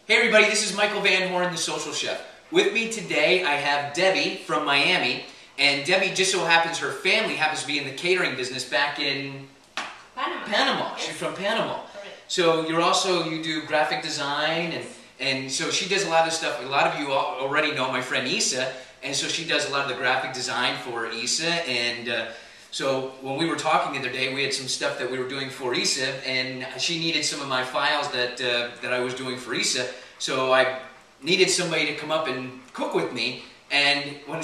Hey everybody, this is Michael Van Horn, the Social Chef. With me today I have Debbie from Miami, and Debbie just so happens her family happens to be in the catering business back in Panama. Yes. She's from Panama. Correct. So you do graphic design, and so she does a lot of stuff. A lot of you already know my friend Isa, and so she does a lot of the graphic design for Isa. And so when we were talking the other day, we had some stuff that we were doing for Isa, and she needed some of my files that I was doing for Isa. So I needed somebody to come up and cook with me. And when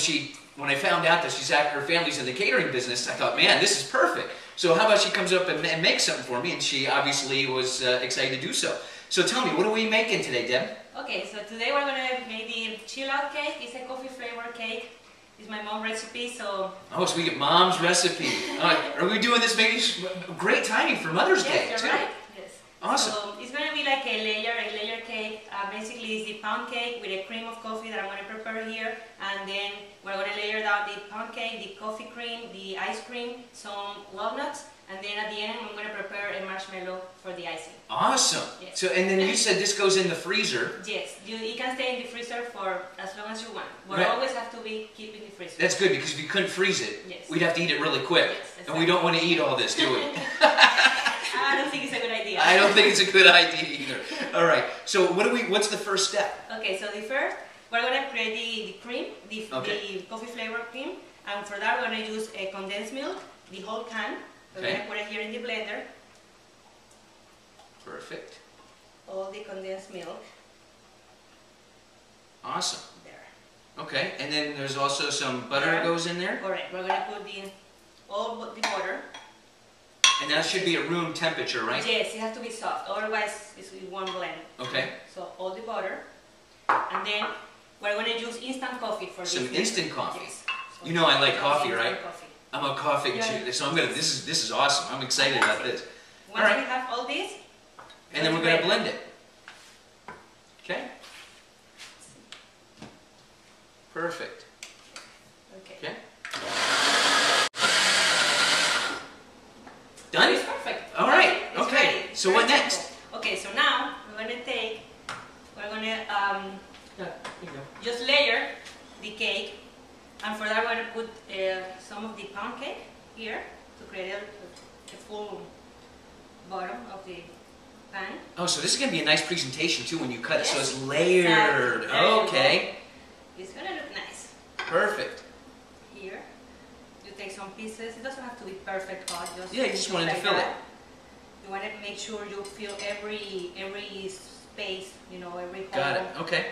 I found out that her family's in the catering business, I thought, man, this is perfect. So how about she comes up and makes something for me? And she obviously was excited to do so. So tell me, what are we making today, Deb? Okay, so today we're going to make the chill out cake. It's a coffee flavored cake. It's my mom's recipe, so... Oh, so we get mom's recipe. Are we doing this maybe great timing for Mother's Day, yes, too? You're right. Yes. Awesome. So it's going to be like a layer cake. Basically, it's the pound cake with a cream of coffee that I'm going to prepare here. And then we're going to layer down the pound cake, the coffee cream, the ice cream, some walnuts. And then at the end, I'm going to prepare a marshmallow for the icing. Awesome. Yes. So, and then you said this goes in the freezer. Yes, it can stay in the freezer for as long as you want. But Right. always have to be kept in the freezer. That's good, because if you couldn't freeze it, Yes. we'd have to eat it really quick. Yes, exactly. And we don't want to eat all this, do we? I don't think it's a good idea. I don't think it's a good idea either. All right. So what's the first step? Okay, so the first, we're going to create the cream, the coffee flavor cream. And for that, we're going to use a condensed milk, the whole can. We're going to put it here in the blender. Perfect. All the condensed milk. Awesome. There. Okay, and then there's also some butter goes in there? Correct. We're going to put all the butter. And that should be at room temperature, right? Yes, it has to be soft, otherwise it won't blend. Okay. So all the butter. And then we're going to use instant coffee for this. Some instant coffee. Yes. So You know I like coffee, instant right? Coffee. I'm a coffee chew, so this is awesome. I'm excited about this. Once we have all this, and then we're going to blend it. Okay. Perfect. Okay. Done? It's perfect. All right. It's Okay. ready. It's So very what next? simple. Okay, so now we're going to just layer the cake, and for that we're going to put some of the pound cake here to create a full bottom of the pan. Oh, so this is going to be a nice presentation too when you cut it. So Yes. it's layered. Exactly. There you Okay. It's going to look nice. Perfect. Here, you take some pieces. It doesn't have to be perfect hot. Yeah, you just wanted to fill it. You want to make sure you fill every space, you know, every hole. Got it. Okay.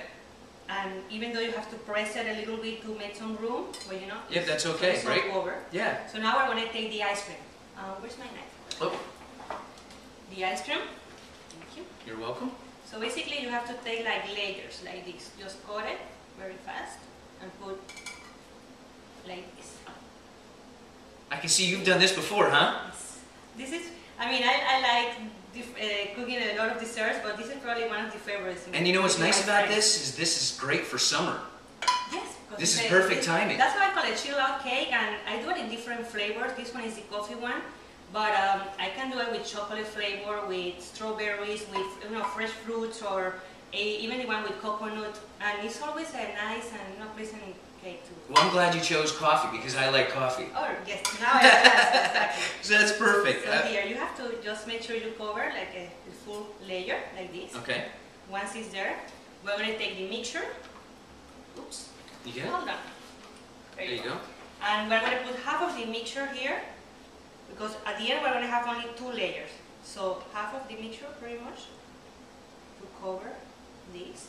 And even though you have to press it a little bit to make some room, well, you know. Yep, that's okay, it's all right? over. Yeah. So now we're going to take the ice cream. Where's my knife? Oh, The ice cream. Thank you. you're welcome. So basically you have to take like layers like this. Just cut it very fast and put like this. I can see you've done this before, huh? This is, I mean, I like cooking a lot of desserts, but this is probably one of the favorites. And you know what's nice about this is great for summer. Yes. This is perfect timing. That's why I call it chill out cake, and I do it in different flavors. This one is the coffee one, but I can do it with chocolate flavor, with strawberries, with fresh fruits, or even the one with coconut. And it's always a nice and pleasant cake too. Well, I'm glad you chose coffee because I like coffee. Oh yes, now I understand exactly. So that's perfect. So here you have to just make sure you cover like a full layer like this. Okay. Once it's there, we're going to take the mixture. Oops. Yeah. Hold on. There you go. And we're going to put half of the mixture here, because at the end we're going to have only 2 layers. So half of the mixture pretty much to cover this.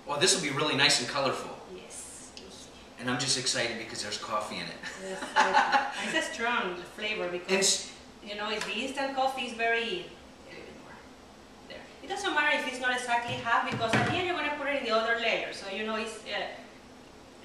Well, this will be really nice and colorful. Yes. And I'm just excited because there's coffee in it. Yes, and it's a strong flavor because, you know, the instant coffee is very... There. It doesn't matter if it's not exactly half, because at the end you're going to put it in the other layer. So, you know, it's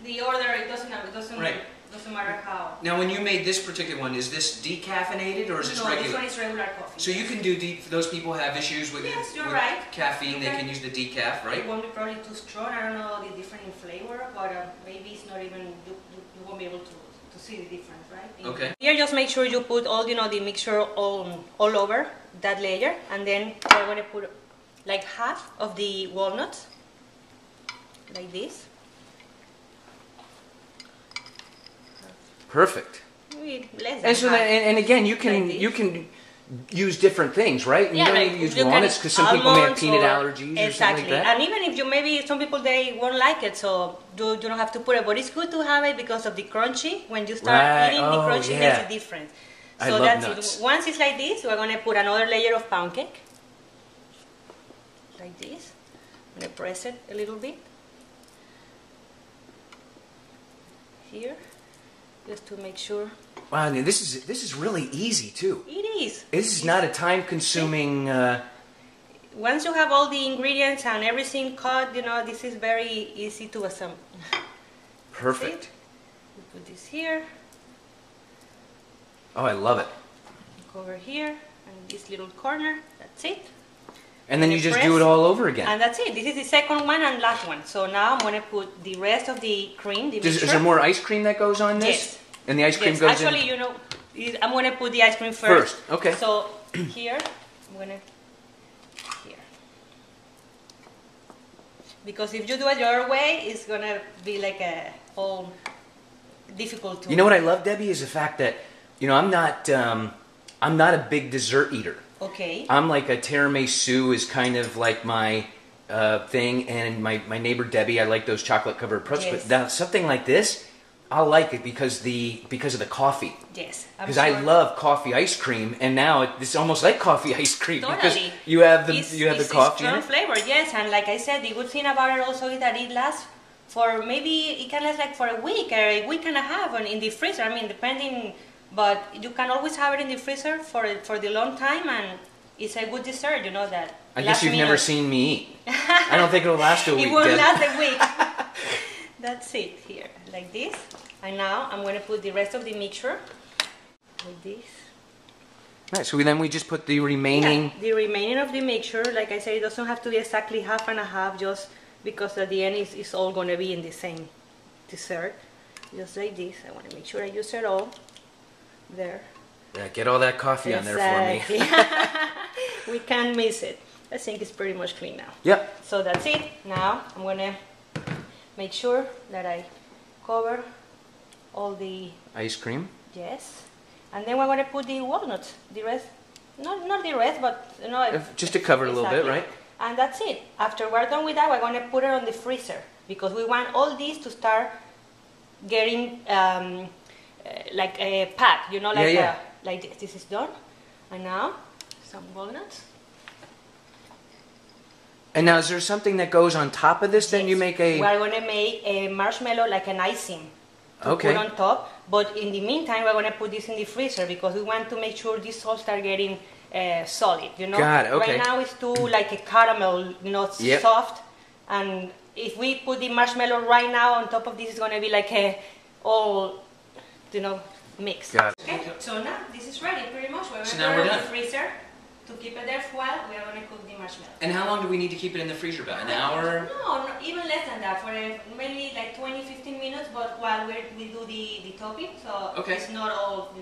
the order, it doesn't matter how. Now, when you made this particular one, is this decaffeinated or is this No, regular? this one is regular coffee. So you can do those people have issues with, Yes, you're with right. caffeine, they can use the decaf, right? It won't be probably too strong. I don't know the difference in flavor, but maybe it's not even, you won't be able to see the difference, right? Okay. Here, just make sure you put all, the mixture all over that layer, and then we're going to put like half of the walnuts, like this. Perfect. Maybe less than And so, half. and again, you can use different things, right? You don't like need to use you walnuts because some people may have almonds peanut or- allergies or something Exactly, like that. and even if you maybe some people they won't like it, so you don't have to put it. But it's good to have it because of the crunchy. When you start Right. eating, the Oh, crunchy yeah. makes a difference. So I love that's nuts. it. Once it's like this, we're gonna put another layer of pound cake, like this. I'm gonna press it a little bit here, just to make sure. Wow, I mean, this is really easy too. It is. This is not a time-consuming. Once you have all the ingredients and everything cut, you know, this is very easy to assemble. Perfect. We put this here, Oh, I love it. over here, and this little corner. That's it. And then you just press. do it all over again. And that's it. This is the second one and last one. So now I'm gonna put the rest of the cream, the Is mixture. there more ice cream that goes on this? Yes. And the ice cream Yes, goes actually, in. you know, I'm gonna put the ice cream first. Okay. So here, I'm gonna here. Because if you do it your way, it's gonna be like a all difficult to. You know what I love, Debbie, is the fact that I'm not a big dessert eater. Okay. I'm like a tiramisu is kind of like my thing, and my neighbor Debbie, I like those chocolate covered preps. Yes. But now something like this, I'll like it because of the coffee. Yes. Because I love coffee ice cream, and now it's almost like coffee ice cream because Totally. you have the It's coffee in strong it. flavor, yes. And like I said, the good thing about it also is that it lasts for maybe it can last like for a week or a week and a half in the freezer. I mean, depending, but you can always have it in the freezer for the long time, and it's a good dessert. You know that. I guess last you've never minute. seen me eat. I don't think it'll last a week. It won't Deb. last a week. That's it here, like this. And now I'm going to put the rest of the mixture, like this. Right, so then we just put the remaining. Yeah, the remaining of the mixture, like I said, it doesn't have to be exactly half and a half, just because at the end it's all going to be in the same dessert. Just like this. I want to make sure I use it all there. Yeah, get all that coffee on there for me. We can't miss it. I think it's pretty much clean now. Yep. So that's it. Now I'm going to make sure that I cover all the Ice cream. yes, and then we're going to put the walnuts. The rest, not the rest, but Just to cover it a little bit, exactly. right? And that's it. After we're done with that, we're going to put it on the freezer because we want all these to start getting like a pack, like yeah. like this. This is done, and now some walnuts. And now, is there something that goes on top of this? Then you Yes. make a. We're going to make a marshmallow like an icing to Okay. put on top. But in the meantime, we're going to put this in the freezer because we want to make sure this all start getting solid. Got it, okay. Right now it's too like a caramel, Yep. soft. And if we put the marshmallow right now on top of this, it's going to be like a all, mix. Got it. Okay. So now this is ready pretty much. We're going So to now put we're it in done. the freezer to keep it there for a while. We are going to cook the marshmallow. And how long do we need to keep it in the freezer? About an hour? No, even less than that, for maybe like 20-15 minutes, but while we do the topping, so Okay. it's not all,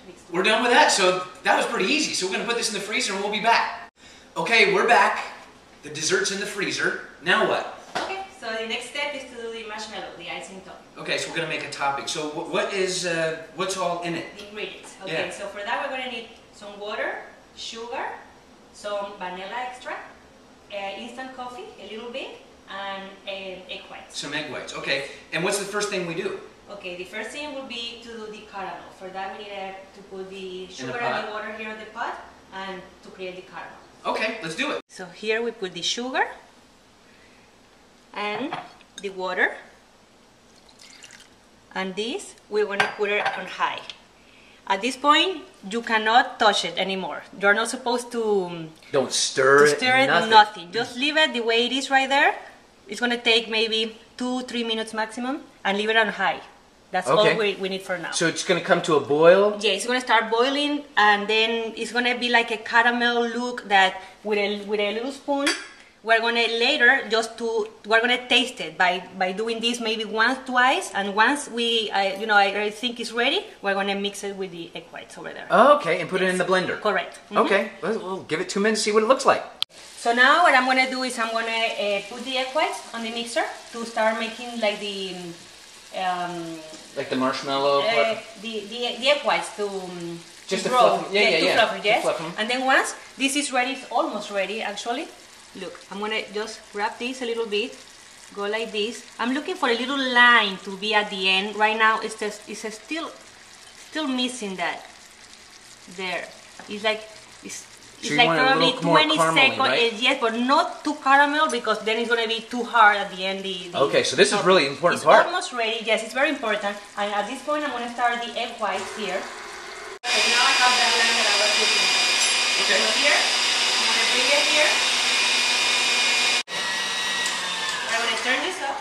mixed We're done with that, so that was pretty easy. So we're going to put this in the freezer and we'll be back. Okay, we're back. The dessert's in the freezer. Now what? Okay, so the next step is to do the marshmallow, the icing topping, Okay, so we're going to make a topping. So what's all in it? the ingredients. Okay, Yeah. so for that we're going to need some water, sugar, some vanilla extract, instant coffee, a little bit, and egg whites. Some egg whites. Okay, and what's the first thing we do? Okay, the first thing would be to do the caramel. For that we need to put the sugar pot. and the water here in the pot and to create the caramel. Okay, let's do it. So here we put the sugar and the water, and this we're going to put it on high. At this point you cannot touch it anymore. You're not supposed to Don't stir it. stir it, Nothing. nothing. Just leave it the way it is right there. It's going to take maybe 2-3 minutes maximum, and leave it on high. That's Okay. all we need for now. So it's going to come to a boil. Yeah, it's going to start boiling, and then it's going to be like a caramel look that with a little spoon, we're going to later we're going to taste it by doing this maybe once, twice, and once I think it's ready, we're going to mix it with the egg whites over there. Oh, okay, and put it in the blender. Correct. Mhm. Okay, we'll give it 2 minutes, see what it looks like. So now what I'm gonna do is I'm gonna put the egg whites on the mixer to start making like the marshmallow part? the egg whites to just to to grow. fluff them. Yeah. Fluffy, yes. To fluff them. And then once this is ready, it's almost ready actually. Look, I'm gonna just wrap this a little bit, go like this. I'm looking for a little line to be at the end. Right now it's still missing that. There. It's like So you like want it a probably little more 20 caramely, seconds, right? Yes, but not too caramel because then it's gonna be too hard at the end. Okay, so this is really important it's part. It's almost ready. Yes, it's very important. And at this point, I'm gonna start the egg whites here. Okay, now I have that line that I was looking for. Okay. So here, I'm gonna bring it here. I'm gonna turn this up.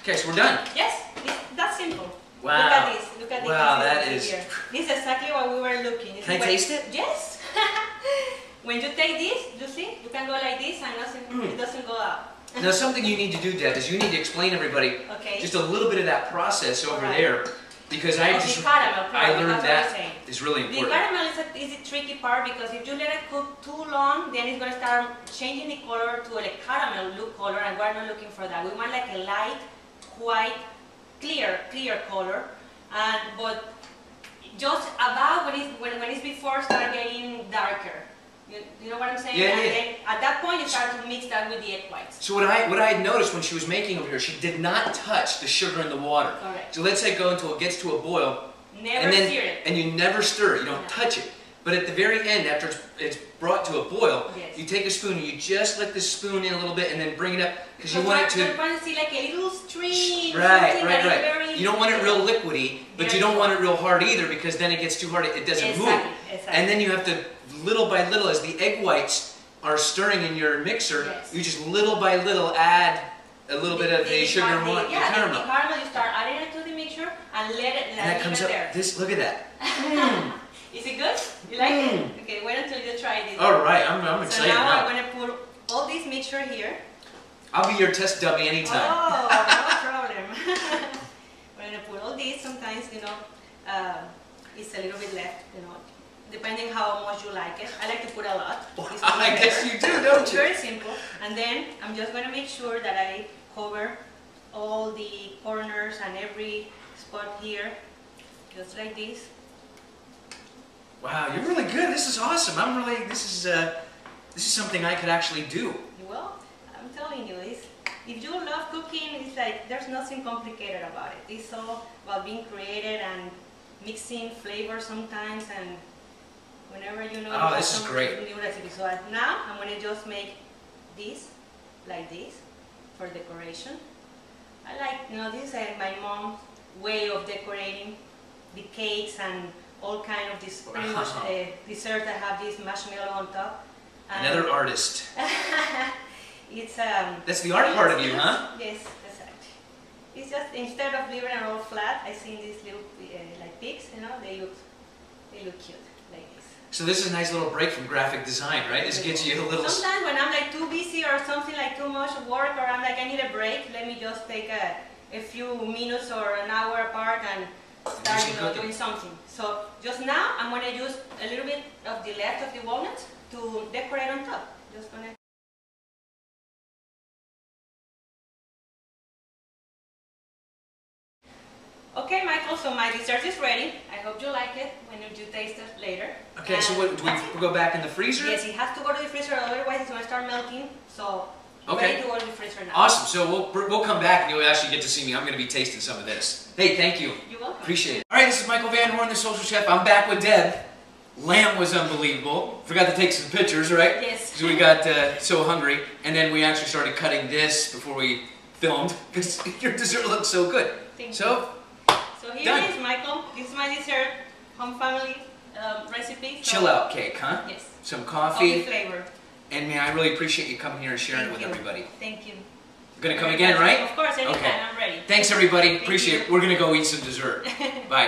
Okay, so we're done. Yes, that's simple. Wow. Look at this. Look at this. Wow, that is. Here. This is exactly what we were looking. Can I taste it? Yes. When you take this, you see, you can go like this and it doesn't go out. Now, something you need to do, Deb, is you need to explain to everybody just a little bit of that process over there, because I learned that is really important. The caramel is a tricky part because if you let it cook too long, then it's going to start changing the color to a caramel look color, and we're not looking for that. We want like a light, white, clear color, but just about when it's before start getting darker. You know what I'm saying? Yeah. Then at that point, you start to mix that with the egg whites. So what I had noticed when she was making over here, she did not touch the sugar in the water. Correct. So let's say go until it gets to a boil. Never stir it. And you never stir it. You don't touch it. But at the very end, after it's brought to a boil, you take a spoon and you just let the spoon in a little bit and then bring it up because you want it to. You want to see like a little stream. Right. You don't want it real liquidy, but you don't want it real hard either because then it gets too hard. It doesn't move. Exactly. And then you have to, little by little, as the egg whites are stirring in your mixer, you just little by little add a little bit of the sugar and the caramel. The caramel, you start adding it to the mixture and let it and that comes up there. Look at that. Is it good? You like it? Okay, wait until you try this. All right, I'm excited now. now. I'm going to put all this mixture here. I'll be your test dummy anytime. Oh, no problem. We're going to put all this. Sometimes, it's a little bit left, depending how much you like it. I like to put a lot. I guess you do, don't you? Very simple. And then I'm just going to make sure that I cover all the corners and every spot here, just like this. Wow, you're really good. This is awesome. This is something I could actually do. Well, I'm telling you, if you love cooking, it's like there's nothing complicated about it. It's all about being creative and mixing flavors sometimes, and whenever you know. Oh, this is great. New recipe. So now I'm going to just make this like this for decoration. I like, this is my mom's way of decorating the cakes and all kind of this pretty much dessert that have this marshmallow on top. Another artist. It's that's the art part of you, huh? Yes, that's right. It's just instead of leaving it all flat, I see these little like pigs. They look cute like this. So this is a nice little break from graphic design, right? This gets you a little. Sometimes when I'm like too busy or something like too much work, or I'm like I need a break, let me just take a few minutes or an hour apart and start doing something. So just now I'm going to use a little bit of the left of the walnuts to decorate on top. Just gonna. Okay, Michael, so my dessert is ready. I hope you like it when you taste it later. Okay, so what, do we go back in the freezer? Yes, it has to go to the freezer, otherwise it's going to start melting. So ready to go to the freezer now. Awesome, so we'll come back and you'll actually get to see me. I'm going to be tasting some of this. Hey, thank you. You're welcome. Appreciate it. All right, this is Michael Van Horn, the Social Chef. I'm back with Deb. Lamb was unbelievable. Forgot to take some pictures, right? Yes. So we got so hungry, and then we actually started cutting this before we filmed because your dessert looks so good. Thank you. So here it is, Michael. This is my dessert, home family recipe. So chill out cake, huh? Yes. Some coffee. Coffee flavor. And man, I really appreciate you coming here and sharing it with everybody. Thank you. You're gonna come again, right? Of course, anytime. Okay. I'm ready. Thanks everybody. Appreciate it. We're gonna go eat some dessert. Bye.